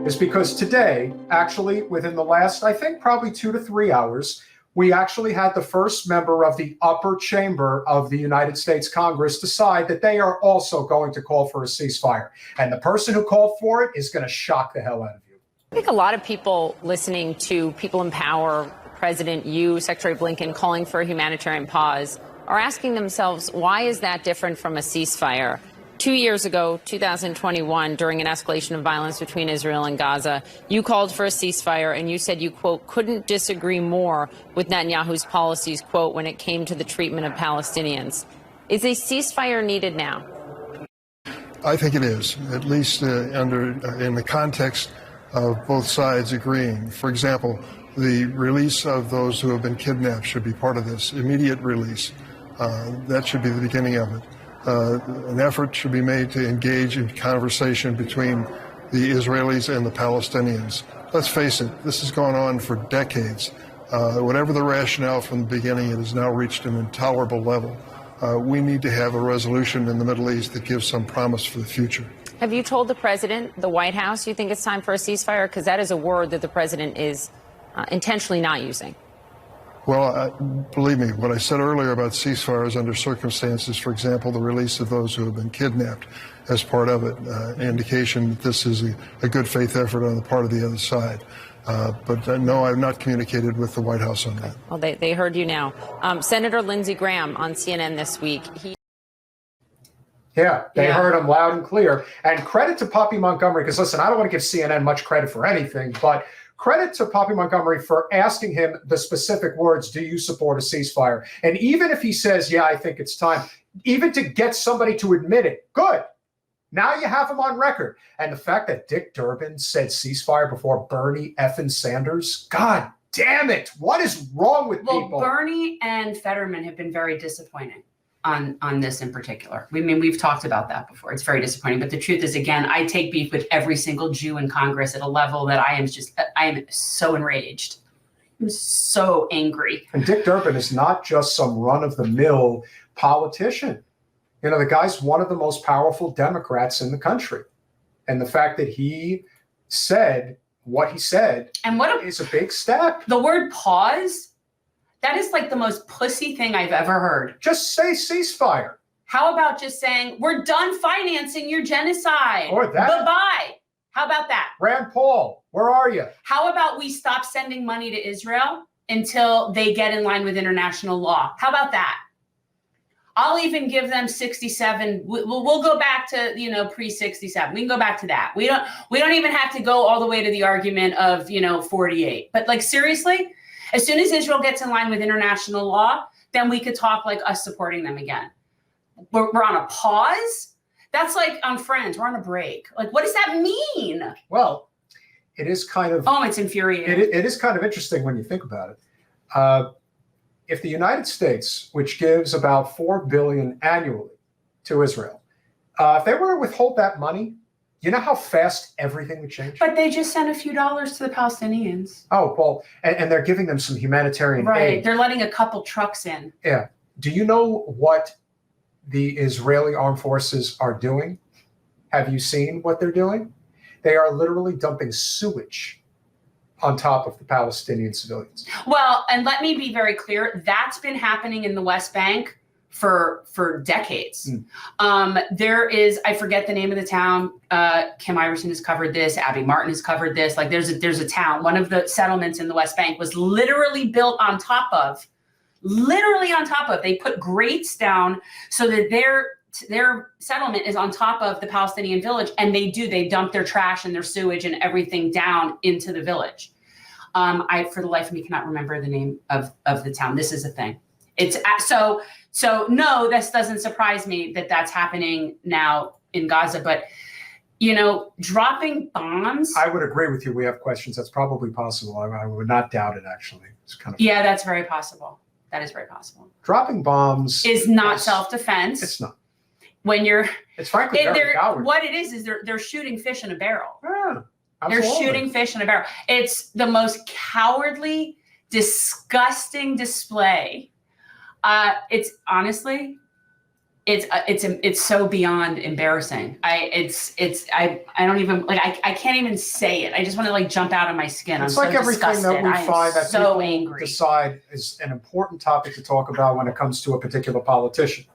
is because today, actually, within the last, I think, probably 2 to 3 hours, we actually had the first member of the upper chamber of the United States Congress decide that they are also going to call for a ceasefire. And the person who called for it is going to shock the hell out of you. I think a lot of people listening to People in Power, President, you, Secretary Blinken, calling for a humanitarian pause, are asking themselves, why is that different from a ceasefire? 2 years ago, 2021, during an escalation of violence between Israel and Gaza, you called for a ceasefire and you said you, quote, couldn't disagree more with Netanyahu's policies, quote, when it came to the treatment of Palestinians. Is a ceasefire needed now? I think it is, at least in the context of both sides agreeing. For example, the release of those who have been kidnapped should be part of this, immediate release. That should be the beginning of it. An effort should be made to engage in conversation between the Israelis and the Palestinians. Let's face it, this has gone on for decades. Whatever the rationale from the beginning, it has now reached an intolerable level. We need to have a resolution in the Middle East that gives some promise for the future. Have you told the president, the White House, you think it's time for a ceasefire? Because that is a word that the president is intentionally not using. Well, believe me, what I said earlier about ceasefires under circumstances, for example, the release of those who have been kidnapped as part of it, indication that this is a good faith effort on the part of the other side. But no, I've not communicated with the White House on that. Well, they heard you now. Senator Lindsey Graham on CNN this week. Yeah, they heard him loud and clear. And credit to Poppy Montgomery, because listen, I don't want to give CNN much credit for anything, but credit to Poppy Montgomery for asking him the specific words, do you support a ceasefire? And even if he says, yeah, I think it's time, even to get somebody to admit it, good. Now you have him on record. And the fact that Dick Durbin said ceasefire before Bernie effing Sanders, God damn it. What is wrong with people? Well, Bernie and Fetterman have been very disappointing on this in particular. I mean, we've talked about that before. It's very disappointing. But the truth is, again, I take beef with every single Jew in Congress at a level that I am so enraged. I'm so angry. And Dick Durbin is not just some run-of-the-mill politician. You know, the guy's one of the most powerful Democrats in the country. And the fact that he said what he said is a big step. The word pause, that is like the most pussy thing I've ever heard. Just say ceasefire. How about just saying, we're done financing your genocide. Or that. Bye-bye. How about that? Rand Paul, where are you? How about we stop sending money to Israel until they get in line with international law? How about that? I'll even give them 67. We'll go back to, pre-67. We can go back to that. We don't even have to go all the way to the argument of, 48. But like, seriously, as soon as Israel gets in line with international law, then we could talk like us supporting them again. We're on a pause. That's like on Friends. We're on a break. Like, what does that mean? Well, it is kind of. Oh, it's infuriating. It is kind of interesting when you think about it. If the United States, which gives about $4 billion annually to Israel, if they were to withhold that money, you know how fast everything would change? But they just sent a few dollars to the Palestinians. Oh, well, and they're giving them some humanitarian aid. Right, they're letting a couple trucks in. Yeah. Do you know what the Israeli armed forces are doing? Have you seen what they're doing? They are literally dumping sewage on top of the Palestinian civilians. Well, and let me be very clear, that's been happening in the West Bank for decades. There is, I forget the name of the town. Kim Iverson has covered this. Abby Martin has covered this. Like there's a town, one of the settlements in the West Bank was literally built on top of, they put grates down so that their settlement is on top of the Palestinian village. And they dump their trash and their sewage and everything down into the village. I, for the life of me, cannot remember the name of the town. This is a thing. It's so no, this doesn't surprise me that that's happening now in Gaza, but dropping bombs. I would agree with you. We have questions. That's probably possible. I would not doubt it, actually. It's kind of. Yeah, that's very possible. That is very possible. Dropping bombs is not self-defense. It's not. When you're, it's frankly very cowardly. What it is they're shooting fish in a barrel. Yeah, absolutely. They're shooting fish in a barrel. It's the most cowardly, disgusting display. It's honestly, it's so beyond embarrassing. I don't even I can't even say it. I just want to like jump out of my skin. It's I'm like so everything disgusted. that we find that so people angry. decide is an important topic to talk about when it comes to a particular politician.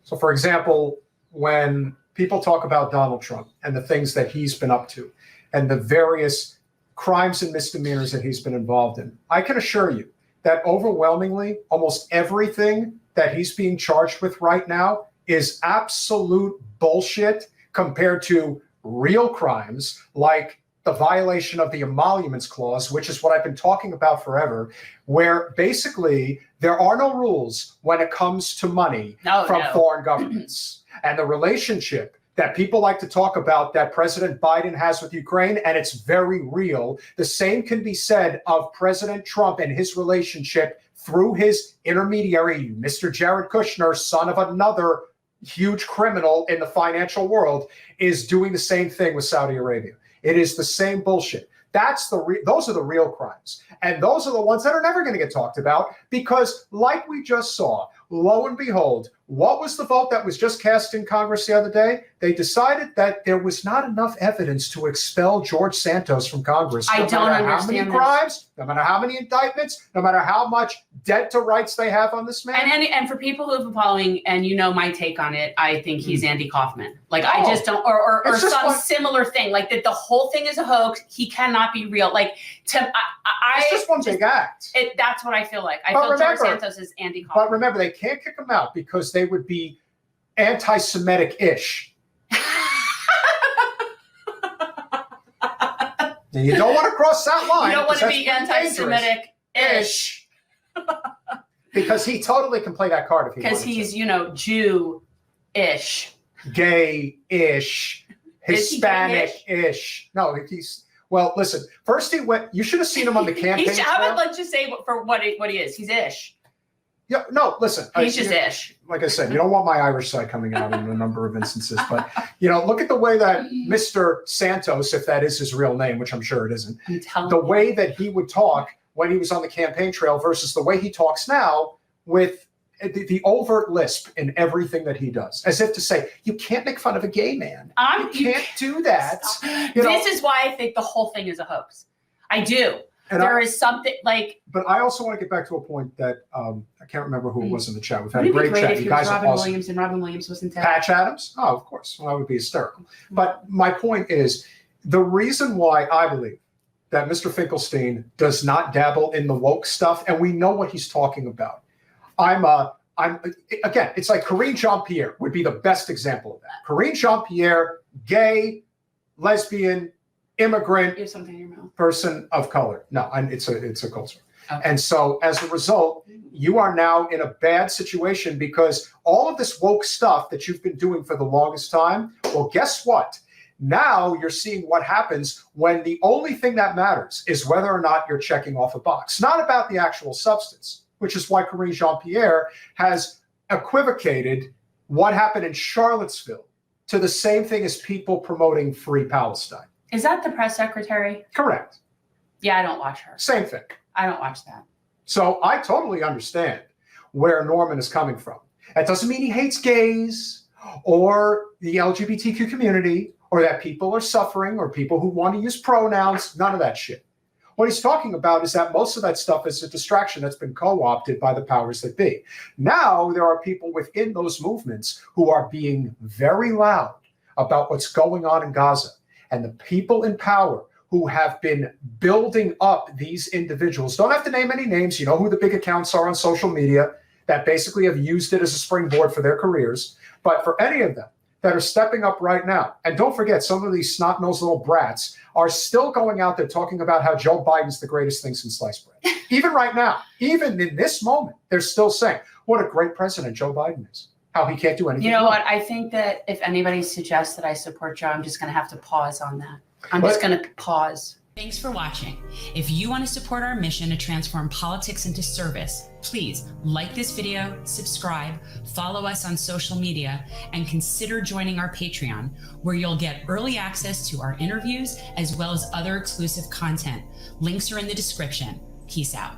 So, for example, when people talk about Donald Trump and the things that he's been up to and the various crimes and misdemeanors that he's been involved in, I can assure you that overwhelmingly, almost everything that he's being charged with right now is absolute bullshit compared to real crimes like the violation of the emoluments clause, which is what I've been talking about forever, where basically there are no rules when it comes to money from foreign governments. And the relationship that people like to talk about that President Biden has with Ukraine, and it's very real. The same can be said of President Trump and his relationship through his intermediary, Mr. Jared Kushner, son of another huge criminal in the financial world, is doing the same thing with Saudi Arabia. It is the same bullshit. Those are the real crimes. And those are the ones that are never going to get talked about because, like we just saw, lo and behold, what was the vote that was just cast in Congress the other day? They decided that there was not enough evidence to expel George Santos from Congress. I don't understand how many crimes, no matter how many indictments, no matter how much debt to rights they have on this man. And for people who have been following, and you know my take on it, I think he's Andy Kaufman. Like I just don't, or some similar thing. Like that the whole thing is a hoax. He cannot be real. Like it's just one big act. That's what I feel like. I feel George Santos is Andy Kaufman. But remember, they can't kick him out because they would be anti-Semitic-ish. And you don't want to cross that line. You don't want to be anti-Semitic-ish. Because he totally can play that card if he wants to. Because he's, Jew-ish. Gay-ish. Hispanic-ish. No, he's... Well, listen, first he went... You should have seen him on the campaign trail. I would like to say for what he is. He's ish. Yeah, no, listen. He's just ish. Like I said, you don't want my Irish side coming out in a number of instances. But, look at the way that Mr. Santos, if that is his real name, which I'm sure it isn't, the way that he would talk when he was on the campaign trail versus the way he talks now with the overt lisp in everything that he does, as if to say, you can't make fun of a gay man. You can't do that. This is why I think the whole thing is a hoax. I do. And there is something like... But I also want to get back to a point that I can't remember who it was in the chat. We've had a great chat. If you guys are awesome. Williams and Robin Williams was in town. Patch Adams? Oh, of course. Well, that would be hysterical. But my point is, the reason why I believe that Mr. Finkelstein does not dabble in the woke stuff, and we know what he's talking about. Again, it's like Karine Jean-Pierre would be the best example of that. Karine Jean-Pierre, gay, lesbian, immigrant, you have something in your mouth. Person of color. No, it's a culture. Okay. And so as a result, you are now in a bad situation because all of this woke stuff that you've been doing for the longest time, well, guess what? Now you're seeing what happens when the only thing that matters is whether or not you're checking off a box, not about the actual substance, which is why Karine Jean-Pierre has equivocated what happened in Charlottesville to the same thing as people promoting free Palestine. Is that the press secretary? Correct. Yeah, I don't watch her. Same thing. I don't watch that. So I totally understand where Norman is coming from. That doesn't mean he hates gays or the LGBTQ community or that people are suffering or people who want to use pronouns. None of that shit. What he's talking about is that most of that stuff is a distraction that's been co-opted by the powers that be. Now there are people within those movements who are being very loud about what's going on in Gaza. And the people in power who have been building up these individuals, don't have to name any names, you know who the big accounts are on social media that basically have used it as a springboard for their careers. But for any of them that are stepping up right now, and don't forget, some of these snot-nosed little brats are still going out there talking about how Joe Biden's the greatest thing since sliced bread. Even right now, even in this moment, they're still saying, what a great president Joe Biden is. How he can't do anything. You know what? I think that if anybody suggests that I support Joe, I'm just going to have to pause on that. I'm just going to pause. Thanks for watching. If you want to support our mission to transform politics into service, please like this video, subscribe, follow us on social media, and consider joining our Patreon, where you'll get early access to our interviews as well as other exclusive content. Links are in the description. Peace out.